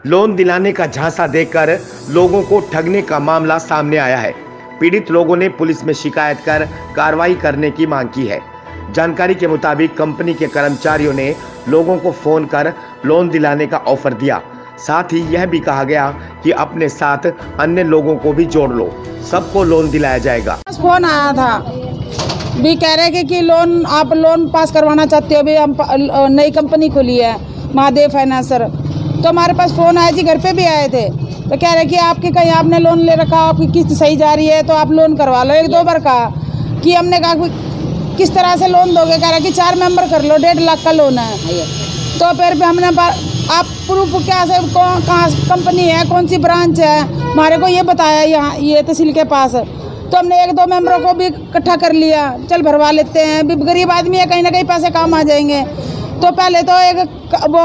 Loan दिलाने का झांसा देकर लोगों को ठगने का मामला सामने आया है। पीड़ित लोगों ने पुलिस में शिकायत कर कार्रवाई करने की मांग की है। जानकारी के मुताबिक कंपनी के कर्मचारियों ने लोगों को फोन कर लोन दिलाने का ऑफर दिया। साथ ही यह भी कहा गया कि अपने साथ अन्य लोगों को भी जोड़ लो, सबको लोन दिलाया जाएगा। फोन आया था भी कह रहे कि लोन आप लोन पास करवाना चाहते हो, भी हम नई कंपनी खुली है महादेव फाइनेंसर। तो हमारे पास फ़ोन आया जी, घर पे भी आए थे। तो कह रहे कि आपके कहीं आपने लोन ले रखा, आपकी किस्त सही जा रही है तो आप लोन करवा लो। 1-2 बार कहा कि हमने कहा किस तरह से लोन दोगे, कह रहे कि 4 मेंबर कर लो, 1.5 लाख का लोन है। तो फिर भी हमने आप प्रूफ क्या से कहाँ कंपनी है, कौन सी ब्रांच है, हमारे को ये बताया यहाँ ये तहसील के पास। तो हमने 1-2 मेंबरों को भी इकट्ठा कर लिया, चल भरवा लेते हैं, भी गरीब आदमी है, कहीं ना कहीं पैसे काम आ जाएंगे। तो पहले तो वो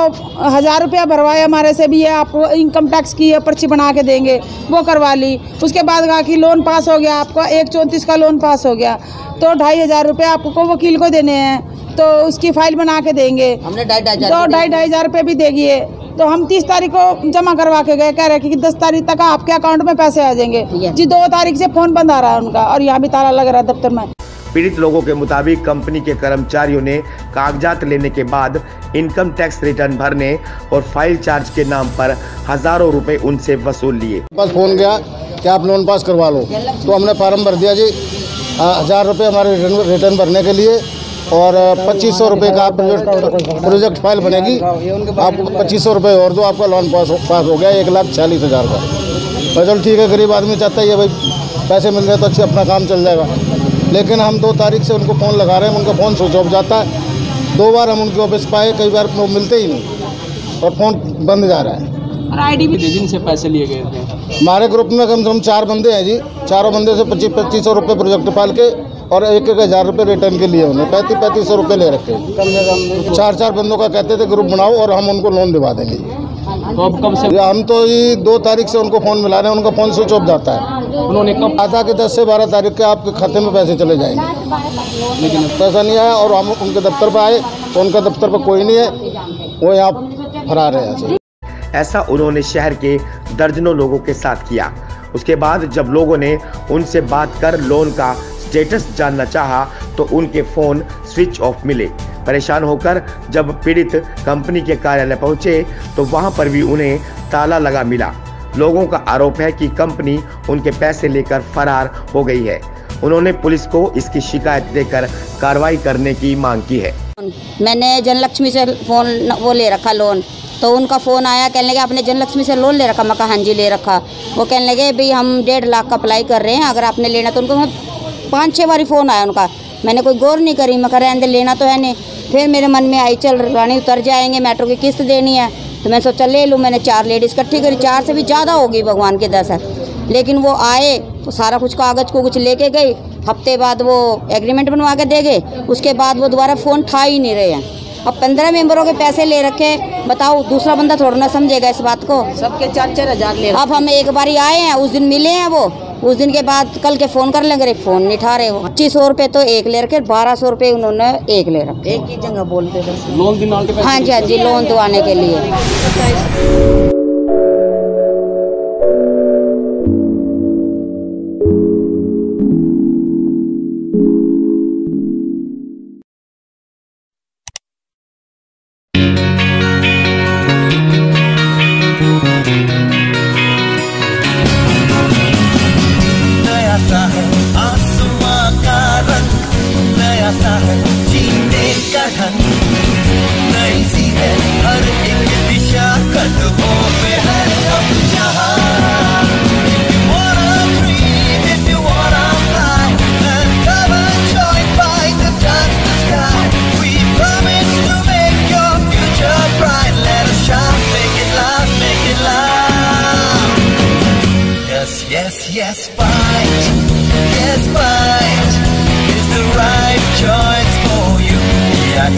1000 रुपया भरवाया हमारे से भी, है आपको इनकम टैक्स की पर्ची बना के देंगे, वो करवा ली। उसके बाद कहा कि लोन पास हो गया आपका, 134 का लोन पास हो गया, तो 2500 रुपये आपको वकील को देने हैं, तो उसकी फाइल बना के देंगे। हमने 2,500 रुपये भी देंगे। तो हम 30 तारीख को जमा करवा के गए, कह रहे कि 10 तारीख तक आपके अकाउंट में पैसे आ जाएंगे जी। 2 तारीख से फ़ोन बंद आ रहा है उनका, और यहाँ भी ताला लग रहा है दफ्तर में। पीड़ित लोगों के मुताबिक कंपनी के कर्मचारियों ने कागजात लेने के बाद इनकम टैक्स रिटर्न भरने और फाइल चार्ज के नाम पर हजारों रुपए उनसे वसूल लिए। बस फोन गया कि आप लोन पास करवा लो, तो हमने फार्म भर दिया जी। 1000 रुपये हमारे रिटर्न भरने के लिए, और 2500 रुपये का प्रोजेक्ट फाइल बनेगी, आपको 2500 रुपये और दो, आपका लोन पास हो गया 1,46,000 का। चलो ठीक है, गरीब आदमी चाहता है भाई पैसे मिल गए तो अच्छे अपना काम चल जाएगा। लेकिन हम 2 तारीख से उनको फ़ोन लगा रहे हैं, उनका फ़ोन स्विच ऑफ जाता है। 2 बार हम उनके ऑफिस पाए, कई बार वो मिलते ही नहीं, और फ़ोन बंद जा रहा है। और आईडी भी जिनसे पैसे लिए गए थे हमारे ग्रुप में कम से कम 4 बंदे हैं जी। चारों बंदे से 2500 रुपये प्रोजेक्ट फाइल के और 1,000 रुपये रिटर्न के लिए उन्हें 3500 रुपये ले रखे। कम से कम 4 बंदों का कहते थे ग्रुप बनाओ और हम उनको लोन दिवा देंगे। तो अब कब से हम तो ये 2 तारीख से उनको फ़ोन मिला रहे हैं, उनका फ़ोन स्विच ऑफ जाता है। उन्होंने कब आता कि 10 से 12 तारीख के आपके खाते में पैसे चले जाएंगे, लेकिन पैसा नहीं आया। और हम उनके दफ्तर पर आए तो उनका दफ्तर पर कोई नहीं है, वो यहाँ फरार है यहाँ से। ऐसा उन्होंने शहर के दर्जनों लोगों के साथ किया। उसके बाद जब लोगों ने उनसे बात कर लोन का स्टेटस जानना चाहा तो उनके फ़ोन स्विच ऑफ मिले। परेशान होकर जब पीड़ित कंपनी के कार्यालय पहुंचे तो वहां पर भी उन्हें ताला लगा मिला। लोगों का आरोप है कि कंपनी उनके पैसे लेकर फरार हो गई है। उन्होंने पुलिस को इसकी शिकायत देकर कार्रवाई करने की मांग की है। मैंने जनलक्ष्मी से फ़ोन वो ले रखा लोन, तो उनका फ़ोन आया, कहने लगे आपने जनलक्ष्मी से लोन ले रखा। मैं कहा हाँ जी ले रखा। वो कहने लगे भाई हम 1.5 लाख का अप्लाई कर रहे हैं, अगर आपने लेना तो। उनको 5-6 बारी फ़ोन आया उनका, मैंने कोई गौर नहीं करी। मैं कह रहे अंदर लेना तो है नहीं। फिर मेरे मन में आई चल रानी उतर जाएंगे, मेट्रो की किस्त देनी है, तो मैं सोचा ले लूँ। मैंने 4 लेडीज़ इकट्ठी करी, 4 से भी ज़्यादा होगी भगवान के 10 है। लेकिन वो आए तो सारा कुछ कागज़ को कुछ लेके गए। हफ्ते बाद वो एग्रीमेंट बनवा के दे गए। उसके बाद वो दोबारा फ़ोन उठा ही नहीं रहे हैं। अब 15 मेंबरों के पैसे ले रखे, बताओ दूसरा बंदा थोड़ा ना समझेगा इस बात को। सबके 4-4 हज़ार ले। अब हम एक बारी आए हैं, उस दिन मिले हैं वो, उस दिन के बाद कल के फ़ोन कर लेंगे, फ़ोन नहीं उठा रहे। वो 2500 रुपये तो एक ले रखे, 1200 रुपये उन्होंने एक ले रखे। एक ही जगह बोलते थे लोन दिलाने के पैसे। हाँ जी हाँ जी, लोन दिलाने के लिए। Yes, fight is the right choice for you. Yeah,